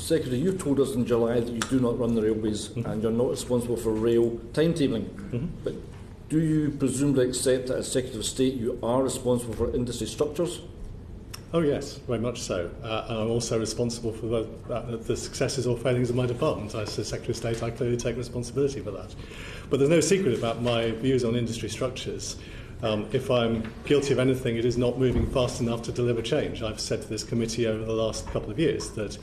Secretary, you told us in July that you do not run the railways and you're not responsible for rail timetabling. But do you presumably accept that as Secretary of State you are responsible for industry structures? Oh yes, very much so. And I'm also responsible for the successes or failings of my department. As the Secretary of State, I clearly take responsibility for that. But there's no secret about my views on industry structures. If I'm guilty of anything, it is not moving fast enough to deliver change. I've said to this committee over the last couple of years that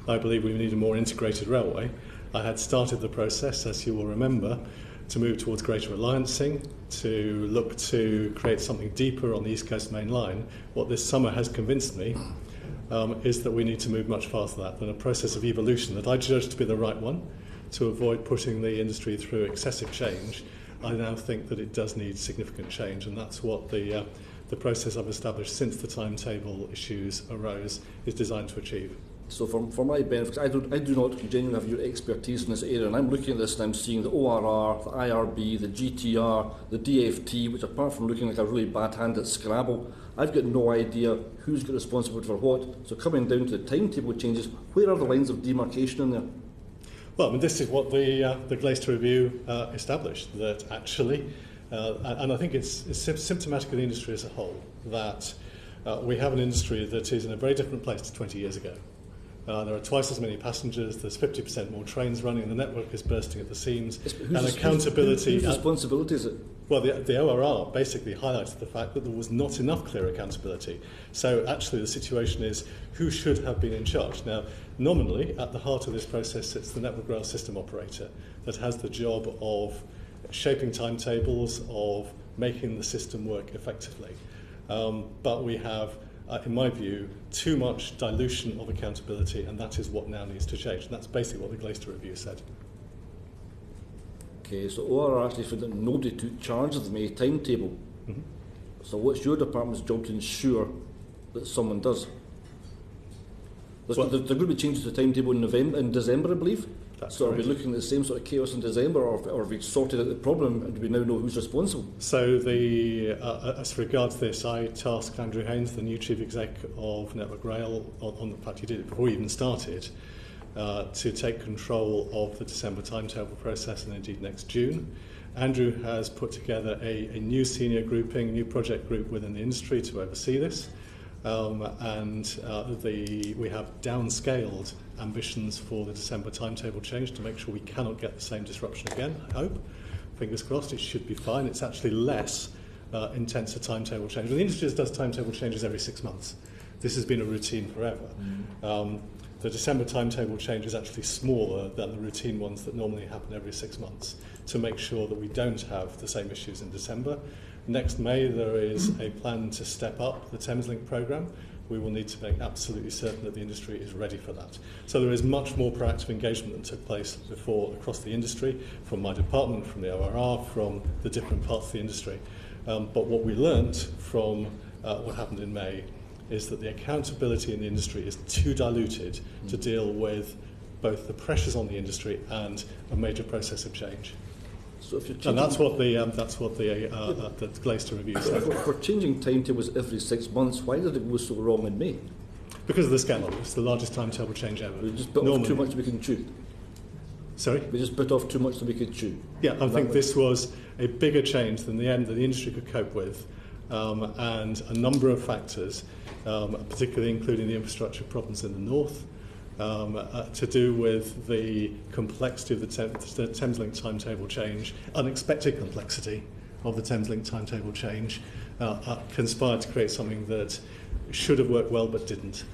I believe we need a more integrated railway. I had started the process, as you will remember, to move towards greater alliancing, to look to create something deeper on the East Coast Main Line. What this summer has convinced me is that we need to move much faster than a process of evolution that I judge to be the right one to avoid putting the industry through excessive change. I now think that it does need significant change, and that's what the process I've established since the timetable issues arose is designed to achieve. So for my benefit, I do not genuinely have your expertise in this area, and I'm looking at this and I'm seeing the ORR, the IRB, the GTR, the DFT, which apart from looking like a really bad hand at Scrabble, I've got no idea who's got responsibility for what. So coming down to the timetable changes, where are the lines of demarcation in there? Well, I mean, this is what the Glaister Review established, that actually, and I think it's symptomatic of the industry as a whole, that we have an industry that is in a very different place to 20 years ago. There are twice as many passengers, there's 50% more trains running, the network is bursting at the seams, and accountability... Whose responsibility is it? Well, the ORR basically highlighted the fact that there was not enough clear accountability. So actually the situation is who should have been in charge. Now, nominally, at the heart of this process sits the Network Rail System Operator that has the job of shaping timetables, of making the system work effectively. But we have, in my view, too much dilution of accountability, and that is what now needs to change. And that's basically what the Glaister Review said. Okay, so ORR actually found that nobody took charge of the May timetable. So what's your department's job to ensure that someone does? There are going to be changes to the timetable in December, I believe. That's so correct. Are we looking at the same sort of chaos in December, or have we sorted out the problem and do we now know who's responsible? So as regards this, I tasked Andrew Haynes, the new Chief Exec of Network Rail, on the fact he did it before he even started, to take control of the December timetable process and indeed next June. Andrew has put together a new senior grouping, new project group within the industry to oversee this. We have downscaled ambitions for the December timetable change to make sure we cannot get the same disruption again, I hope. Fingers crossed, it should be fine. It's actually less intense a timetable change. Well, the industry does timetable changes every 6 months. This has been a routine forever. The December timetable change is actually smaller than the routine ones that normally happen every 6 months to make sure that we don't have the same issues in December. Next May, there is a plan to step up the Thameslink programme. We will need to make absolutely certain that the industry is ready for that. So there is much more proactive engagement than took place before across the industry, from my department, from the ORR, from the different parts of the industry. But what we learnt from what happened in May is that the accountability in the industry is too diluted to deal with both the pressures on the industry and a major process of change. So if you're and that's what the Glaister Review said. If we're changing timetables every 6 months, why did it go so wrong in May? Because of the scale of it. It's the largest timetable change ever. We just bit off too much we can chew. Sorry? We just bit off too much that we could chew. Yeah, I think this was a bigger change than the industry could cope with, and a number of factors, particularly including the infrastructure problems in the north, to do with the complexity of the Thameslink timetable change, unexpected complexity of the Thameslink timetable change, conspired to create something that should have worked well but didn't.